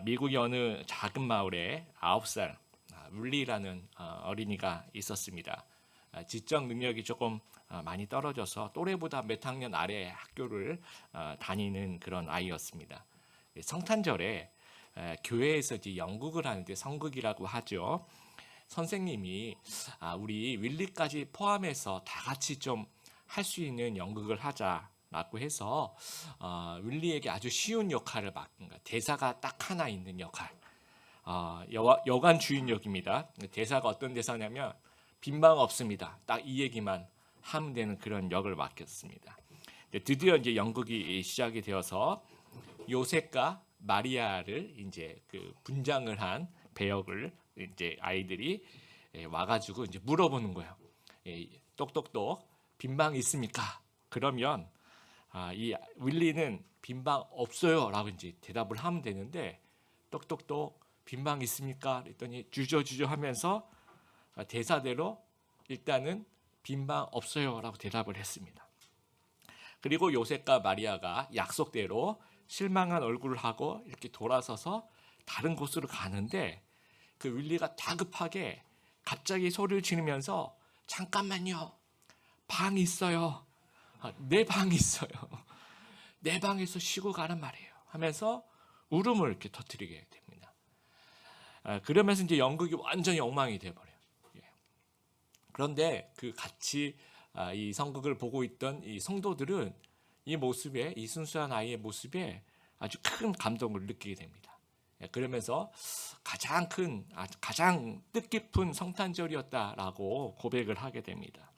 미국의 어느 작은 마을에 9살 윌리라는 어린이가 있었습니다. 지적 능력이 조금 많이 떨어져서 또래보다 몇 학년 아래 학교를 다니는 그런 아이였습니다. 성탄절에 교회에서 이제 연극을 하는데 성극이라고 하죠. 선생님이 우리 윌리까지 포함해서 다 같이 좀 할 수 있는 연극을 하자라고 해서 윌리에게 아주 쉬운 역할을 맡긴 거예요. 대사가 딱 하나 있는 역할. 여관 주인 역입니다. 대사가 어떤 대사냐면 빈방 없습니다. 딱 이 얘기만 하면 되는 그런 역을 맡겼습니다. 드디어 이제 연극이 시작이 되어서 요셉과 마리아를 이제 그 분장을 한 배역을 이제 아이들이 와가지고 이제 물어보는 거예요. 똑똑똑 빈방 있습니까? 그러면 이 윌리는 빈방 없어요라고 이제 대답을 하면 되는데 똑똑똑 빈방 있습니까? 그랬더니 주저주저 하면서 대사대로 일단은 빈방 없어요라고 대답을 했습니다. 그리고 요셉과 마리아가 약속대로 실망한 얼굴을 하고 이렇게 돌아서서 다른 곳으로 가는데 그 윌리가 다급하게 갑자기 소리를 지르면서 잠깐만요. 방 있어요. 내 방 있어요. 내 방에서 쉬고 가란 말이에요. 하면서 울음을 이렇게 터뜨리게 됩니다. 그러면서 이제 연극이 완전히 엉망이 돼버려요. 그런데 그 같이 이 성극을 보고 있던 이 성도들은 이 모습에, 이 순수한 아이의 모습에 아주 큰 감동을 느끼게 됩니다. 그러면서 가장 뜻깊은 성탄절이었다라고 고백을 하게 됩니다.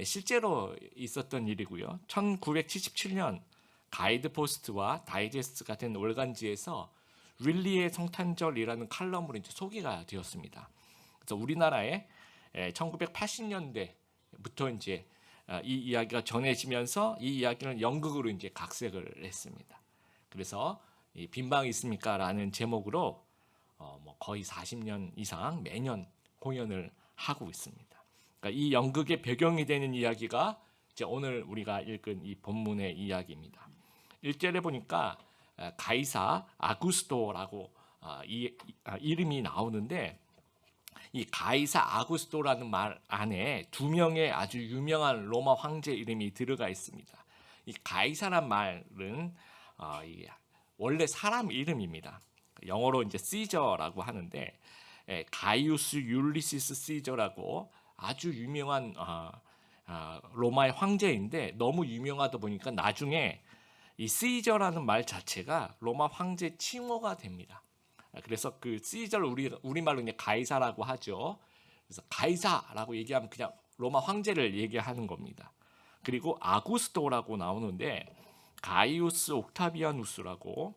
실제로 있었던 일이고요. 1977년 가이드포스트와 다이제스트 같은 월간지에서 윌리의 성탄절이라는 칼럼으로 이제 소개가 되었습니다. 그래서 우리나라에 1980년대부터 이제 이 이야기가 전해지면서 이 이야기는 연극으로 이제 각색을 했습니다. 그래서 이 빈방 있습니까라는 제목으로 거의 40년 이상 매년 공연을 하고 있습니다. 그러니까 이 연극의 배경이 되는 이야기가 이제 오늘 우리가 읽은 이 본문의 이야기입니다. 1절에 보니까 가이사 아구스토라고 이름이 나오는데 이 가이사 아구스토라는 말 안에 두 명의 아주 유명한 로마 황제 이름이 들어가 있습니다. 이 가이사란 말은 원래 사람 이름입니다. 영어로 이제 시저라고 하는데 가이우스 율리시스 시저라고 아주 유명한 로마의 황제인데 너무 유명하다 보니까 나중에 이 시저라는 말 자체가 로마 황제 칭호가 됩니다. 그래서 그 시저를 우리말로 이제 가이사라고 하죠. 그래서 가이사라고 얘기하면 그냥 로마 황제를 얘기하는 겁니다. 그리고 아구스토라고 나오는데 가이우스 옥타비아누스라고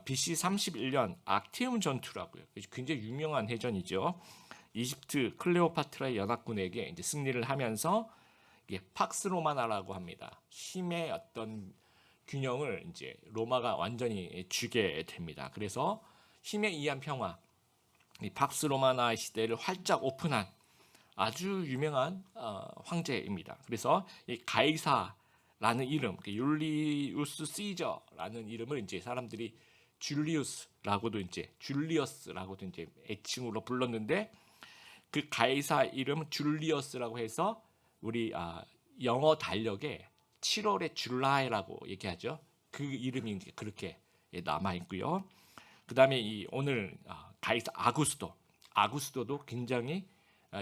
BC 31년 악티움 전투라고요. 굉장히 유명한 해전이죠. 이집트 클레오파트라의 연합군에게 이제 승리를 하면서 이게 팍스 로마나라고 합니다. 힘의 어떤 균형을 이제 로마가 완전히 쥐게 됩니다. 그래서 힘에 의한 평화, 이 팍스 로마나의 시대를 활짝 오픈한 아주 유명한 황제입니다. 그래서 이 가이사라는 이름, 율리우스 시저라는 이름을 이제 사람들이 줄리우스라고도 이제 줄리어스라고도 이제 애칭으로 불렀는데 그 가이사 이름 줄리어스라고 해서 우리 영어 달력에 7월의 줄라이라고 얘기하죠. 그 이름이 이제 그렇게 남아 있고요. 그다음에 이 오늘 가이사 아구스토도 굉장히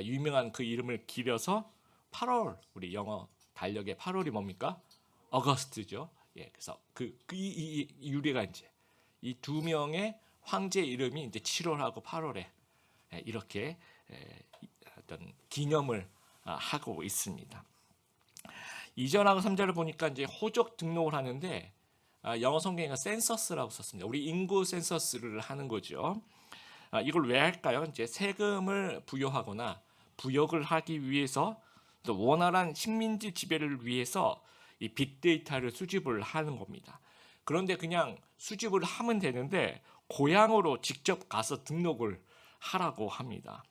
유명한 그 이름을 기려서 8월 우리 영어 달력에 8월이 뭡니까? 어거스트죠. 그래서 이 유래가 이제 이 두 명의 황제 이름이 이제 7월하고 8월에 이렇게 어떤 기념을 하고 있습니다. 2절하고 3절을 보니까 이제 호적 등록을 하는데 영어 성경에 센서스라고 썼습니다. 우리 인구 센서스를 하는 거죠. 이걸 왜 할까요? 이제 세금을 부여하거나 부역을 하기 위해서 또 원활한 식민지 지배를 위해서 이 빅데이터를 수집을 하는 겁니다. 그런데 그냥 수집을 하면 되는데 고향으로 직접 가서 등록을 하라고 합니다.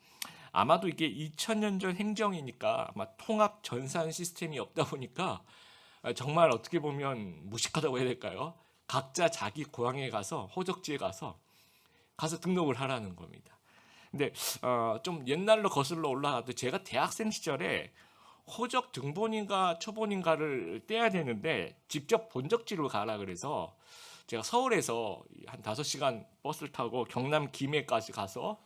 아마도 이게 2000년 전 행정이니까 아마 통합 전산 시스템이 없다 보니까 정말 어떻게 보면 무식하다고 해야 될까요? 각자 자기 고향에 가서 호적지에 가서 가서 등록을 하라는 겁니다. 근데 좀 옛날로 거슬러 올라가도 제가 대학생 시절에 호적 등본인가 초본인가를 떼야 되는데 직접 본적지로 가라 그래서 제가 서울에서 한 5시간 버스를 타고 경남 김해까지 가서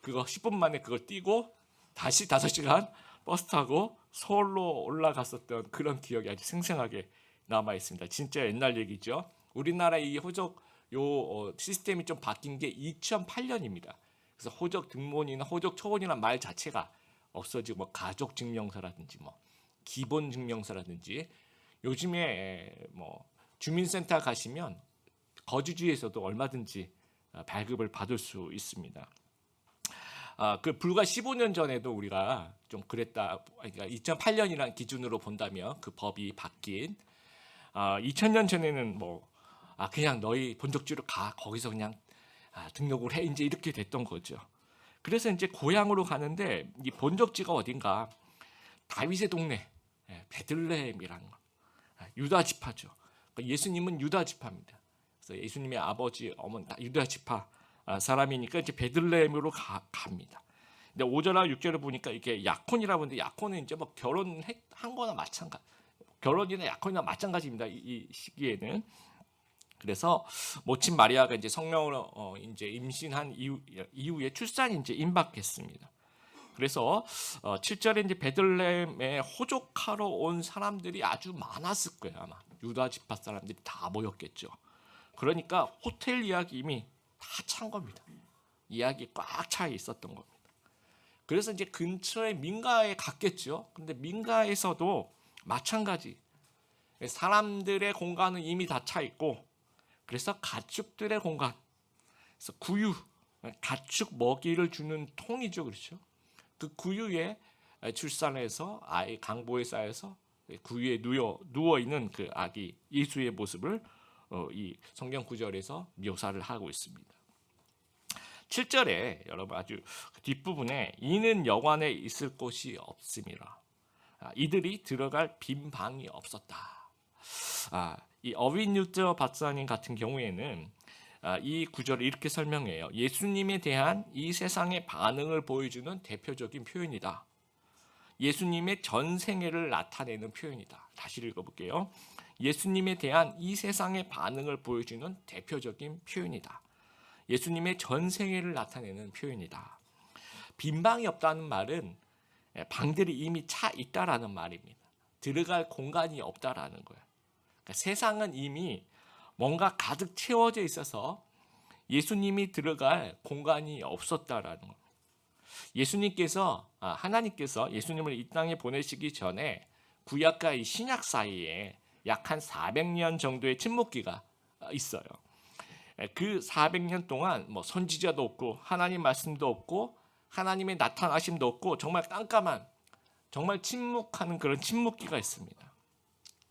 그거 10분 만에 그걸 띄고 다시 5시간 버스 타고 서울로 올라갔었던 그런 기억이 아주 생생하게 남아 있습니다. 진짜 옛날 얘기죠. 우리나라 이 호적 시스템이 좀 바뀐 게 2008년입니다. 그래서 호적 등본이나 호적 초본이라는 말 자체가 없어지고 뭐 가족 증명서라든지 뭐 기본 증명서라든지 요즘에 뭐 주민센터 가시면 거주지에서도 얼마든지 발급을 받을 수 있습니다. 그 불과 15년 전에도 우리가 좀 그랬다. 그러니까 2008년이라는 기준으로 본다면 그 법이 바뀐 2000년 전에는 뭐 그냥 너희 본적지로 가 거기서 그냥 등록을 해 이제 이렇게 됐던 거죠. 그래서 이제 고향으로 가는데 이 본적지가 어딘가 다윗의 동네 베들레헴이라는 거. 유다 지파죠. 그러니까 예수님은 유다 지파입니다. 그래서 예수님의 아버지 어머니 다 유다 지파 사람이니까 이제 베들레헴으로 갑니다. 근데 5절과 6절을 보니까 이게 약혼이라고 하는데 약혼은 이제 뭐 결혼한 거나 마찬가지, 결혼이나 약혼이나 마찬가지입니다. 이 시기에는. 그래서 모친 마리아가 이제 성령으로 이제 임신한 이후에 출산이 이제 임박했습니다. 그래서 7절에 이제 베들레헴에 호족하러 온 사람들이 아주 많았을 거예요. 아마 유다 지파 사람들이 다 모였겠죠. 그러니까 호텔 예약이 이미 다 찬 겁니다. 예약이 꽉 차 있었던 겁니다. 그래서 이제 근처에 민가에 갔겠죠. 근데 민가에서도 마찬가지. 사람들의 공간은 이미 다 차 있고, 그래서 가축들의 공간, 그래서 구유, 가축 먹이를 주는 통이죠, 그렇죠? 그 구유에 출산해서 아이 강보에 쌓여서 구유에 누워 있는 그 아기 예수의 모습을 이 성경 구절에서 묘사를 하고 있습니다. 7절에 여러분 아주 뒷부분에 이는 여관에 있을 곳이 없음이라. 이들이 들어갈 빈 방이 없었다. 이 어윈 뉴터 박사님 같은 경우에는 이 구절을 이렇게 설명해요. 예수님에 대한 이 세상의 반응을 보여주는 대표적인 표현이다. 예수님의 전생애를 나타내는 표현이다. 다시 읽어볼게요. 예수님에 대한 이 세상의 반응을 보여주는 대표적인 표현이다. 예수님의 전생애를 나타내는 표현이다. 빈 방이 없다는 말은 방들이 이미 차 있다라는 말입니다. 들어갈 공간이 없다라는 거예요. 그러니까 세상은 이미 뭔가 가득 채워져 있어서 예수님이 들어갈 공간이 없었다라는 겁니다. 예수님께서 하나님께서 예수님을 이 땅에 보내시기 전에 구약과 이 신약 사이에 약 한 400년 정도의 침묵기가 있어요. 그 400년 동안 뭐 선지자도 없고 하나님 말씀도 없고 하나님의 나타나심도 없고 정말 깜깜한 정말 침묵하는 그런 침묵기가 있습니다.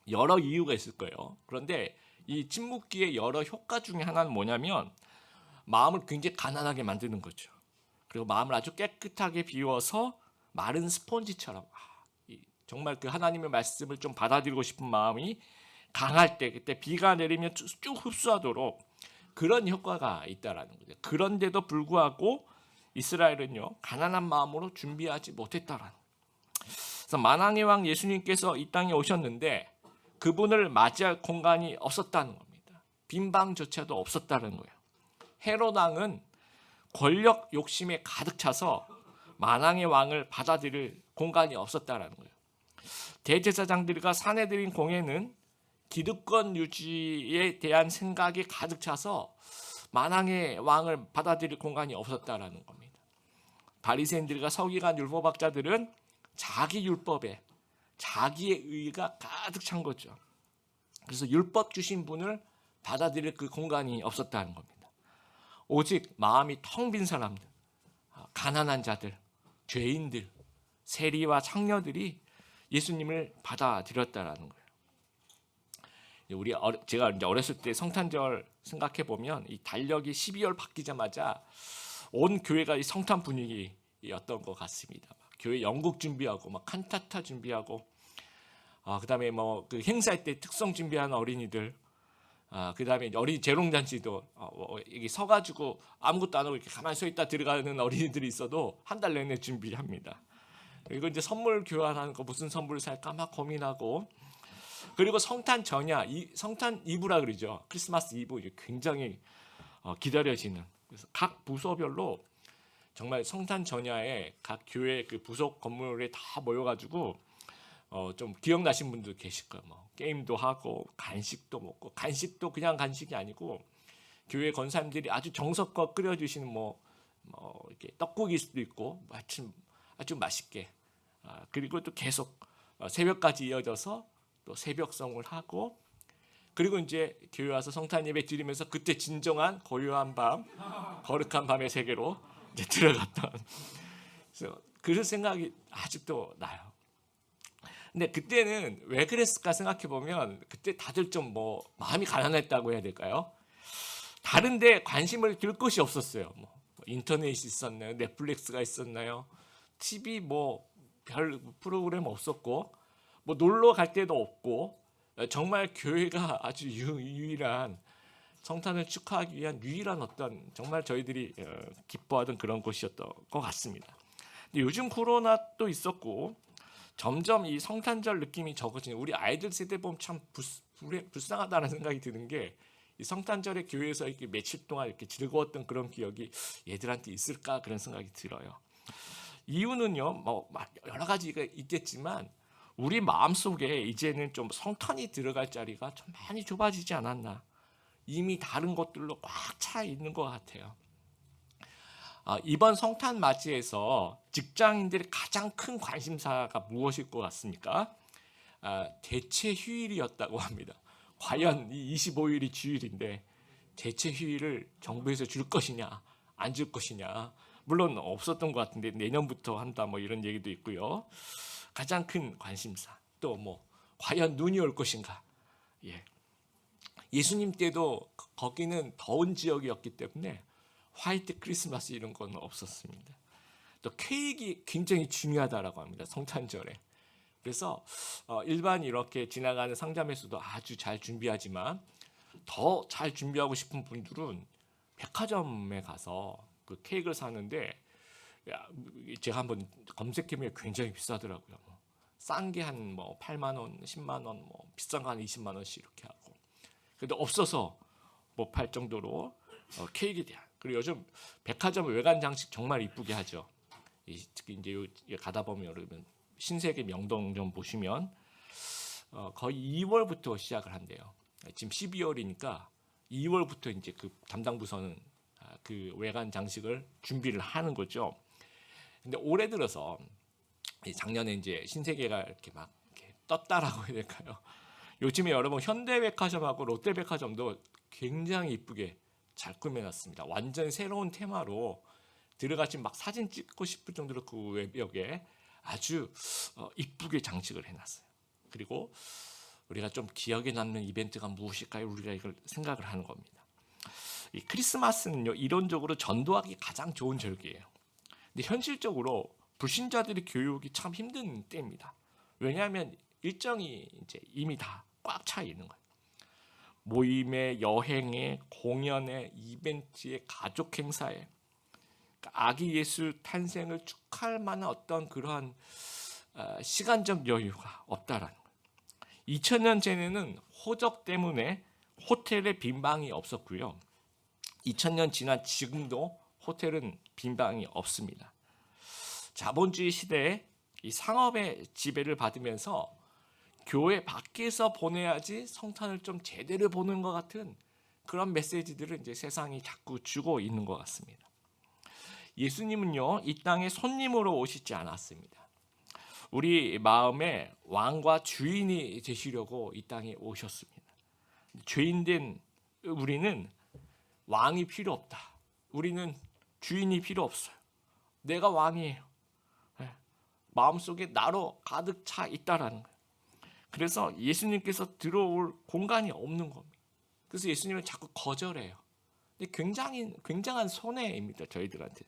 여러 이유가 있을 거예요. 그런데 이 침묵기의 여러 효과 중에 하나는 뭐냐면 마음을 굉장히 가난하게 만드는 거죠. 그리고 마음을 아주 깨끗하게 비워서 마른 스펀지처럼 정말 그 하나님의 말씀을 좀 받아들이고 싶은 마음이 강할 때 그때 비가 내리면 쭉 흡수하도록 그런 효과가 있다라는 거죠. 그런데도 불구하고 이스라엘은요 가난한 마음으로 준비하지 못했다라는. 그래서 만왕의 왕 예수님께서 이 땅에 오셨는데 그분을 맞이할 공간이 없었다는 겁니다. 빈 방조차도 없었다는 거예요. 헤롯 왕은 권력 욕심에 가득 차서 만왕의 왕을 받아들일 공간이 없었다는 거예요. 대제사장들과 사내들인 공회는 기득권 유지에 대한 생각이 가득 차서 만왕의 왕을 받아들일 공간이 없었다는 겁니다. 바리새인들과 서기관 율법학자들은 자기 율법에 자기의 의의가 가득 찬 거죠. 그래서 율법 주신 분을 받아들일 그 공간이 없었다는 겁니다. 오직 마음이 텅 빈 사람들, 가난한 자들, 죄인들, 세리와 창녀들이 예수님을 받아들였다라는 거예요. 제가 이제 어렸을 때 성탄절 생각해 보면 이 달력이 12월 바뀌자마자 온 교회가 이 성탄 분위기였던 것 같습니다. 교회 연극 준비하고 막 칸타타 준비하고 그다음에 뭐 그 행사할 때 특성 준비하는 어린이들 그다음에 어린이 재롱잔치도 여기 서가지고 아무것도 안 하고 이렇게 가만히 서 있다 들어가는 어린이들이 있어도 한 달 내내 준비합니다. 그리고 이제 선물 교환하는 거 무슨 선물을 살까 막 고민하고, 그리고 성탄 전야, 성탄 이브라 그러죠. 크리스마스 이브 굉장히 기다려지는. 그래서 각 부서별로 정말 성탄 전야에 각 교회 그 부속 건물에 다 모여가지고 좀 기억나신 분들 계실 거예요. 뭐 게임도 하고 간식도 먹고, 간식도 그냥 간식이 아니고 교회 권사님들이 아주 정성껏 끓여주시는 뭐 이렇게 떡국일 수도 있고 아주 맛있게, 그리고 또 계속 새벽까지 이어져서 또 새벽성을 하고, 그리고 이제 교회 와서 성탄 예배 드리면서 그때 진정한 고요한 밤, 거룩한 밤의 세계로 이제 들어갔던, 그래서 그 생각이 아직도 나요. 근데 그때는 왜 그랬을까 생각해 보면 그때 다들 좀 뭐 마음이 가난했다고 해야 될까요? 다른데 관심을 들 것이 없었어요. 뭐 인터넷이 있었나요? 넷플릭스가 있었나요? TV 뭐 별 프로그램 없었고, 뭐 놀러 갈 데도 없고, 정말 교회가 아주 유일한 성탄을 축하하기 위한 유일한 어떤 정말 저희들이 기뻐하던 그런 곳이었던 것 같습니다. 근데 요즘 코로나 또 있었고 점점 이 성탄절 느낌이 적어지는, 우리 아이들 세대 보면 참 불쌍하다는 생각이 드는 게, 이 성탄절에 교회에서 이렇게 며칠 동안 이렇게 즐거웠던 그런 기억이 얘들한테 있을까 그런 생각이 들어요. 이유는요, 뭐 여러 가지가 있겠지만 우리 마음 속에 이제는 좀 성탄이 들어갈 자리가 좀 많이 좁아지지 않았나. 이미 다른 것들로 꽉 차 있는 것 같아요. 이번 성탄 맞이에서 직장인들의 가장 큰 관심사가 무엇일 것 같습니까? 대체 휴일이었다고 합니다. 과연 이 25일이 주일인데 대체 휴일을 정부에서 줄 것이냐 안 줄 것이냐, 물론 없었던 것 같은데 내년부터 한다 뭐 이런 얘기도 있고요. 가장 큰 관심사, 또 뭐 과연 눈이 올 것인가. 예수님 때도 거기는 더운 지역이었기 때문에 화이트 크리스마스 이런 건 없었습니다. 또 케이크 굉장히 중요하다라고 합니다, 성탄절에. 그래서 일반 이렇게 지나가는 상점에서도 아주 잘 준비하지만 더 잘 준비하고 싶은 분들은 백화점에 가서 그 케이크를 사는데, 제가 한번 검색해보면 굉장히 비싸더라고요. 싼 게 한 뭐 8만 원, 10만 원, 뭐 비싼 거 한 20만 원씩 이렇게 하고. 근데 없어서 못 팔 정도로 케이크에 대한. 그리고 요즘 백화점 외관 장식 정말 이쁘게 하죠. 특히 이제 가다 보면 여러분 신세계 명동점 보시면 거의 2월부터 시작을 한대요. 지금 12월이니까 2월부터 이제 그 담당 부서는 그 외관 장식을 준비를 하는 거죠. 근데 올해 들어서 작년에 이제 신세계가 이렇게 막 이렇게 떴다라고 해야 될까요? 요즘에 여러분 현대백화점하고 롯데백화점도 굉장히 이쁘게 잘 꾸며놨습니다. 완전 새로운 테마로 들어가시 막 사진 찍고 싶을 정도로 그 외벽에 아주 이쁘게 장식을 해놨어요. 그리고 우리가 좀 기억에 남는 이벤트가 무엇일까요? 우리가 이걸 생각을 하는 겁니다. 이 크리스마스는요, 이론적으로 전도하기 가장 좋은 절기예요. 근데 현실적으로 불신자들의 교육이 참 힘든 때입니다. 왜냐하면 일정이 이제 이미 다 꽉 차 있는 거예요. 모임에, 여행에, 공연에, 이벤트에, 가족 행사에, 아기 예수 탄생을 축하할 만한 어떤 그러한 시간적 여유가 없다라는 거예요. 2000년 전에는 호적 때문에 호텔에 빈 방이 없었고요. 2000년 지난 지금도 호텔은 빈 방이 없습니다. 자본주의 시대에 이 상업의 지배를 받으면서 교회 밖에서 보내야지 성탄을 좀 제대로 보는 것 같은 그런 메시지들을 이제 세상이 자꾸 주고 있는 것 같습니다. 예수님은요, 이 땅에 손님으로 오시지 않았습니다. 우리 마음의 왕과 주인이 되시려고 이 땅에 오셨습니다. 죄인된 우리는 왕이 필요 없다. 우리는 주인이 필요 없어요. 내가 왕이에요. 마음속에 나로 가득 차 있다라는 거예요. 그래서 예수님께서 들어올 공간이 없는 겁니다. 그래서 예수님은 자꾸 거절해요. 근데 굉장한 손해입니다, 저희들한테.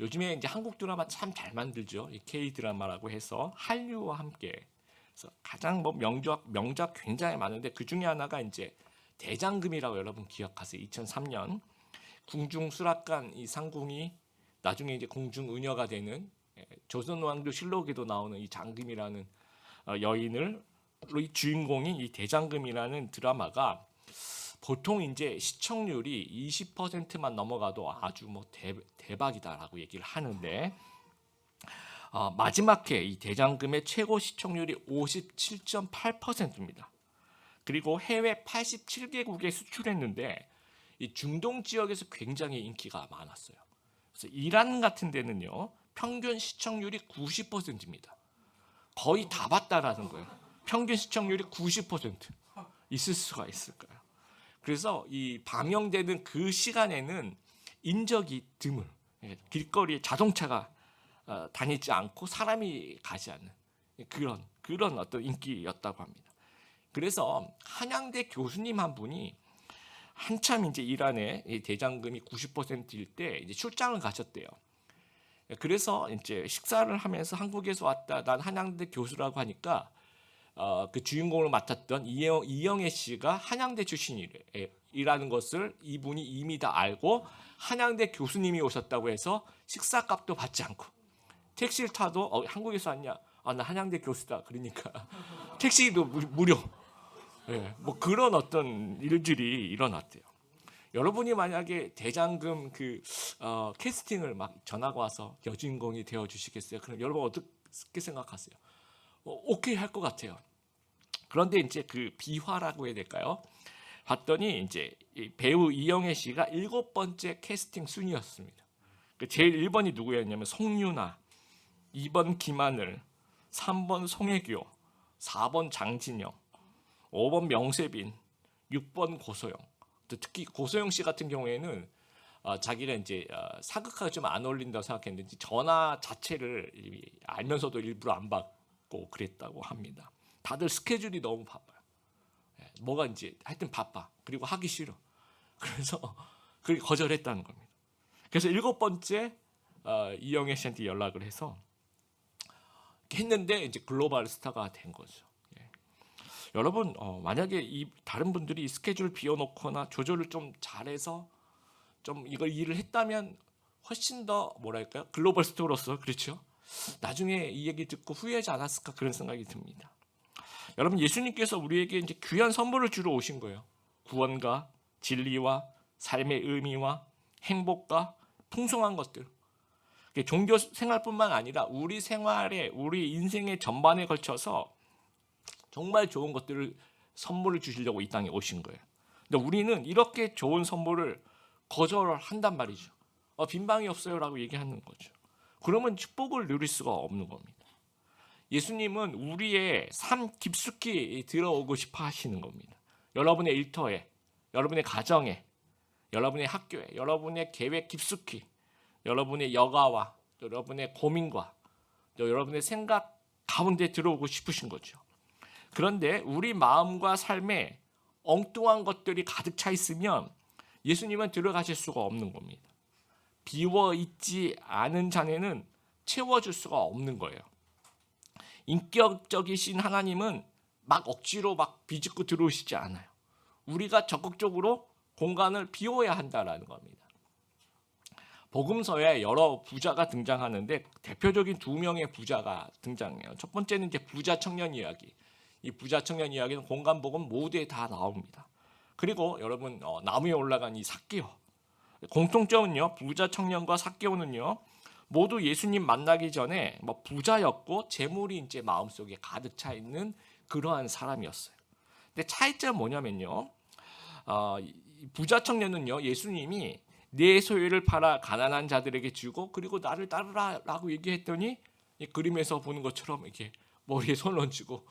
요즘에 이제 한국 드라마 참 잘 만들죠. 이 K 드라마라고 해서 한류와 함께 그래서 가장 뭐 명작 굉장히 많은데 그 중에 하나가 이제 대장금이라고 여러분 기억하세요. 2003년 궁중수락관 이 상궁이 나중에 이제 궁중의녀가 되는 조선왕조 실록에도 나오는 이 장금이라는 여인을 이 주인공인 이 대장금이라는 드라마가 보통 이제 시청률이 20%만 넘어가도 아주 뭐 대박이다라고 얘기를 하는데 마지막 해 이 대장금의 최고 시청률이 57.8%입니다. 그리고 해외 87개국에 수출했는데 이 중동 지역에서 굉장히 인기가 많았어요. 그래서 이란 같은 데는요 평균 시청률이 90%입니다. 거의 다 봤다라는 거예요. 평균 시청률이 90% 있을 수가 있을까요? 그래서 이 방영되는 그 시간에는 인적이 드물, 길거리에 자동차가 다니지 않고 사람이 가지 않는 그런 어떤 인기였다고 합니다. 그래서 한양대 교수님 한 분이 한참 이제 이란에 대장금이 90%일 때 이제 출장을 가셨대요. 그래서 이제 식사를 하면서 한국에서 왔다, 난 한양대 교수라고 하니까 그 주인공을 맡았던 이영애 씨가 한양대 출신이라는 것을 이분이 이미 다 알고 한양대 교수님이 오셨다고 해서 식사값도 받지 않고 택시를 타도 한국에서 왔냐? 나 한양대 교수다. 그러니까 택시도 무료. 뭐 그런 어떤 일들이 일어났대요. 여러분이 만약에 대장금 캐스팅을 막 전화가 와서 여주인공이 되어 주시겠어요? 그럼 여러분 어떻게 생각하세요? 오케이 할 것 같아요. 그런데 이제 그 비화라고 해야 될까요? 봤더니 이제 배우 이영애 씨가 7번째 캐스팅 순위였습니다. 제일 1번이 누구였냐면 송유나, 2번 김하늘, 3번 송혜교, 4번 장진영, 5번 명세빈, 6번 고소영. 특히 고소영 씨 같은 경우에는 자기가 이제 사극하고 좀 안 어울린다고 생각했는지 전화 자체를 알면서도 일부러 안 받고 그랬다고 합니다. 다들 스케줄이 너무 바빠요. 뭐가 이제 하여튼 바빠. 그리고 하기 싫어. 그래서 그걸 거절했다는 겁니다. 그래서 7번째 이영애 씨한테 연락을 해서 했는데 이제 글로벌 스타가 된 거죠. 여러분 만약에 다른 분들이 스케줄 비워놓거나 조절을 좀 잘해서 좀 이걸 일을 했다면 훨씬 더 뭐랄까요 글로벌 스타로서 그렇죠. 나중에 이 얘기 듣고 후회하지 않았을까 그런 생각이 듭니다. 여러분 예수님께서 우리에게 이제 귀한 선물을 주러 오신 거예요. 구원과 진리와 삶의 의미와 행복과 풍성한 것들. 종교 생활뿐만 아니라 우리 생활에 우리 인생의 전반에 걸쳐서 정말 좋은 것들을 선물을 주시려고 이 땅에 오신 거예요. 근데 우리는 이렇게 좋은 선물을 거절을 한단 말이죠. 빈방이 없어요라고 얘기하는 거죠. 그러면 축복을 누릴 수가 없는 겁니다. 예수님은 우리의 삶 깊숙이 들어오고 싶어 하시는 겁니다. 여러분의 일터에, 여러분의 가정에, 여러분의 학교에, 여러분의 계획 깊숙이, 여러분의 여가와 여러분의 고민과 여러분의 생각 가운데 들어오고 싶으신 거죠. 그런데 우리 마음과 삶에 엉뚱한 것들이 가득 차 있으면 예수님은 들어가실 수가 없는 겁니다. 비워 있지 않은 잔에는 채워줄 수가 없는 거예요. 인격적이신 하나님은 막 억지로 막 비집고 들어오시지 않아요. 우리가 적극적으로 공간을 비워야 한다라는 겁니다. 복음서에 여러 부자가 등장하는데 대표적인 2명의 부자가 등장해요. 첫 번째는 이제 부자 청년 이야기. 이 부자 청년 이야기는 공간 복음 모두에 다 나옵니다. 그리고 여러분 나무에 올라간 이 삭개오. 공통점은요. 부자 청년과 삭개오는요. 모두 예수님 만나기 전에 뭐 부자였고 재물이 이제 마음속에 가득 차 있는 그러한 사람이었어요. 근데 차이점은 뭐냐면요. 부자 청년은요. 예수님이 내 소유를 팔아 가난한 자들에게 주고 그리고 나를 따르라라고 얘기했더니 이 그림에서 보는 것처럼 이렇게 머리에 손을 얹고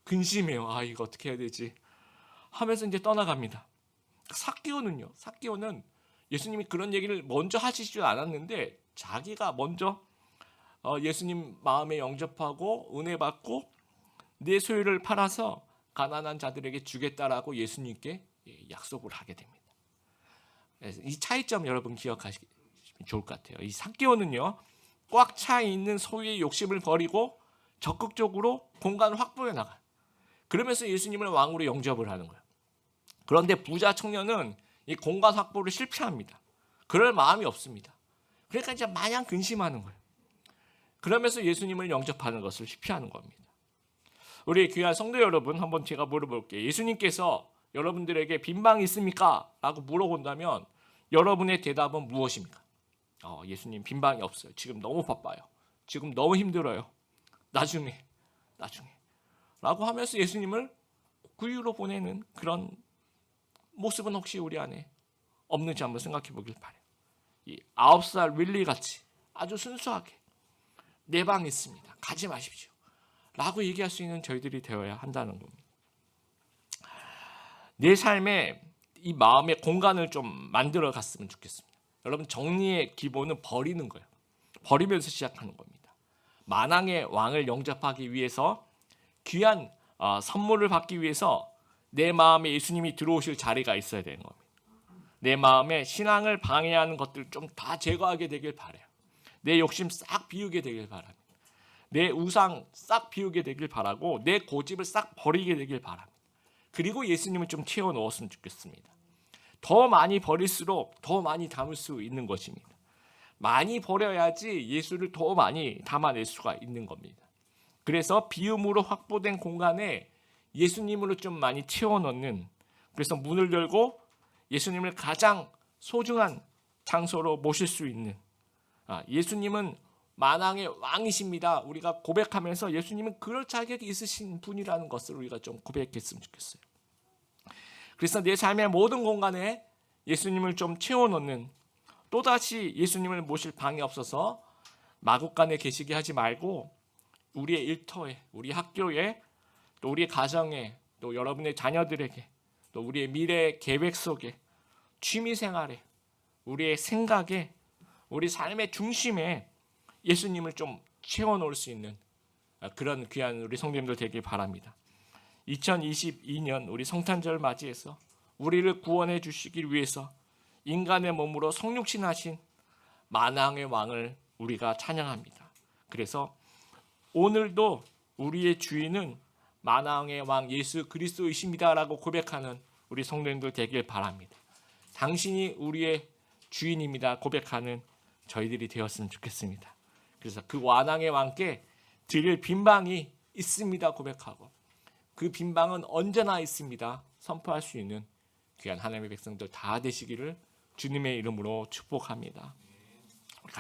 근심해요. 이거 어떻게 해야 되지? 하면서 이제 떠나갑니다. 삭개오는요. 삭개오는 예수님이 그런 얘기를 먼저 하시지 않았는데 자기가 먼저 예수님 마음에 영접하고 은혜 받고 내 소유를 팔아서 가난한 자들에게 주겠다라고 예수님께 약속을 하게 됩니다. 이 차이점 여러분 기억하시면 좋을 것 같아요. 이 삭개오는요 꽉 차 있는 소유의 욕심을 버리고 적극적으로 공간을 확보해 나가요. 그러면서 예수님을 왕으로 영접을 하는 거예요. 그런데 부자 청년은 이 공간 확보를 실패합니다. 그럴 마음이 없습니다. 그러니까 이제 마냥 근심하는 거예요. 그러면서 예수님을 영접하는 것을 기피하는 겁니다. 우리 귀한 성도 여러분, 한번 제가 물어볼게요. 예수님께서 여러분들에게 빈방이 있습니까? 라고 물어본다면 여러분의 대답은 무엇입니까? 예수님 빈방이 없어요. 지금 너무 바빠요. 지금 너무 힘들어요. 나중에 라고 하면서 예수님을 구유로 보내는 그런 모습은 혹시 우리 안에 없는지 한번 생각해 보길 바래요. 이 9살 윌리 같이 아주 순수하게 내 방이 있습니다. 가지 마십시오. 라고 얘기할 수 있는 저희들이 되어야 한다는 겁니다. 내 삶에 이 마음의 공간을 좀 만들어 갔으면 좋겠습니다. 여러분, 정리의 기본은 버리는 거예요. 버리면서 시작하는 겁니다. 만왕의 왕을 영접하기 위해서 귀한 선물을 받기 위해서 내 마음에 예수님이 들어오실 자리가 있어야 되는 겁니다. 내 마음에 신앙을 방해하는 것들 좀 다 제거하게 되길 바라요. 내 욕심 싹 비우게 되길 바랍니다. 내 우상 싹 비우게 되길 바라고 내 고집을 싹 버리게 되길 바랍니다. 그리고 예수님을 좀 채워 넣었으면 좋겠습니다. 더 많이 버릴수록 더 많이 담을 수 있는 것입니다. 많이 버려야지 예수를 더 많이 담아낼 수가 있는 겁니다. 그래서 비움으로 확보된 공간에 예수님으로 좀 많이 채워 넣는, 그래서 문을 열고 예수님을 가장 소중한 장소로 모실 수 있는, 예수님은 만왕의 왕이십니다. 우리가 고백하면서 예수님은 그럴 자격이 있으신 분이라는 것을 우리가 좀 고백했으면 좋겠어요. 그래서 내 삶의 모든 공간에 예수님을 좀 채워 넣는, 또다시 예수님을 모실 방이 없어서 마구간에 계시게 하지 말고 우리의 일터에, 우리 학교에, 또 우리의 가정에, 또 여러분의 자녀들에게, 또 우리의 미래 계획 속에, 취미생활에, 우리의 생각에, 우리 삶의 중심에 예수님을 좀 채워놓을 수 있는 그런 귀한 우리 성도님들 되길 바랍니다. 2022년 우리 성탄절 맞이해서 우리를 구원해 주시기 위해서 인간의 몸으로 성육신하신 만왕의 왕을 우리가 찬양합니다. 그래서 오늘도 우리의 주인은 만왕의 왕 예수 그리스도이십니다라고 고백하는 우리 성도님들 되길 바랍니다. 당신이 우리의 주인입니다 고백하는 저희들이 되었으면 좋겠습니다. 그래서 그 만왕의 왕께 드릴 빈방이 있습니다 고백하고 그 빈방은 언제나 있습니다 선포할 수 있는 귀한 하나님의 백성들 다 되시기를 주님의 이름으로 축복합니다.